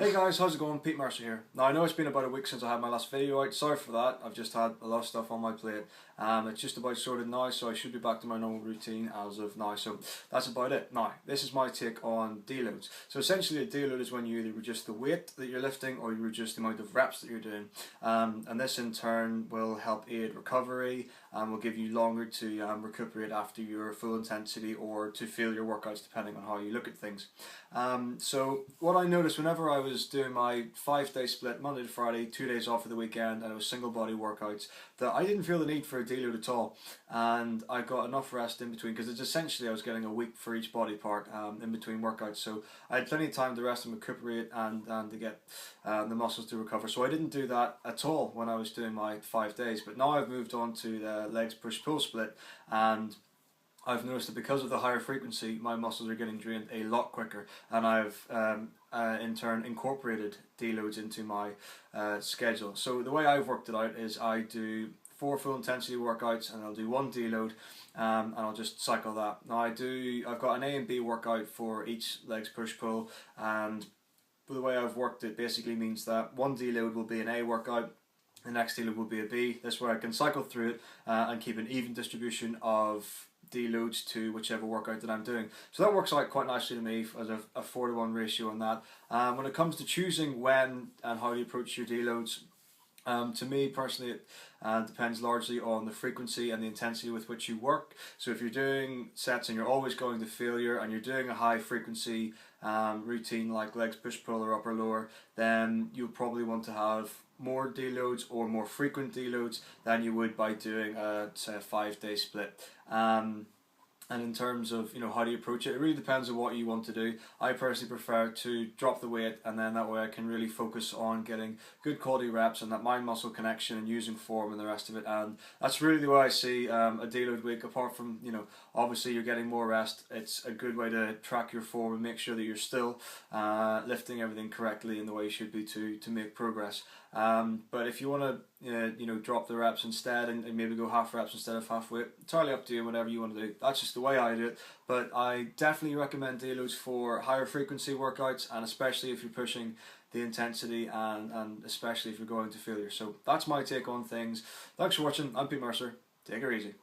Hey guys, how's it going? Pete Mercer here. Now I know it's been about a week since I had my last video out. Sorry for that. I've just had a lot of stuff on my plate. It's just about sorted now, so I should be back to my normal routine as of now. So that's about it. Now, this is my take on deloads. So essentially a deload is when you either reduce the weight that you're lifting or you reduce the amount of reps that you're doing. And this in turn will help aid recovery and will give you longer to recuperate after your full intensity or to fail your workouts, depending on how you look at things. So what I noticed whenever I was doing my 5-day split, Monday to Friday, 2 days off for the weekend, and it was single body workouts, that I didn't feel the need for a deload at all, and I got enough rest in between, because it's essentially I was getting a week for each body part in between workouts, so I had plenty of time to rest and recuperate and to get the muscles to recover. So I didn't do that at all when I was doing my 5 days, but now I've moved on to the legs push-pull split, and I've noticed that because of the higher frequency, my muscles are getting drained a lot quicker, and I've in turn incorporated deloads into my schedule. So the way I've worked it out is I do 4 full intensity workouts and I'll do 1 deload, and I'll just cycle that. Now I've got an A and B workout for each legs push pull, and the way I've worked it basically means that 1 deload will be an A workout, the next deload will be a B. This way I can cycle through it and keep an even distribution of deloads to whichever workout that I'm doing. So that works out quite nicely to me as a 4-to-1 ratio on that. When it comes to choosing when and how to approach your deloads, to me personally it depends largely on the frequency and the intensity with which you work. So if you're doing sets and you're always going to failure and you're doing a high frequency routine like legs push pull or upper lower, then you'll probably want to have more deloads or more frequent deloads than you would by doing say a 5-day split. And in terms of how do you approach it, it really depends on what you want to do. I personally prefer to drop the weight, and then that way I can really focus on getting good quality reps and that mind muscle connection and using form and the rest of it. And that's really the way I see a deload week. Apart from obviously you're getting more rest, it's a good way to track your form and make sure that you're still lifting everything correctly in the way you should be to make progress. But if you want to drop the reps instead and maybe go half reps instead of half weight, entirely up to you, whatever you want to do. That's just the way I do it, but I definitely recommend deloads for higher frequency workouts, and especially if you're pushing the intensity and especially if you're going to failure. So that's my take on things. Thanks for watching. I'm Pete Mercer. Take it easy.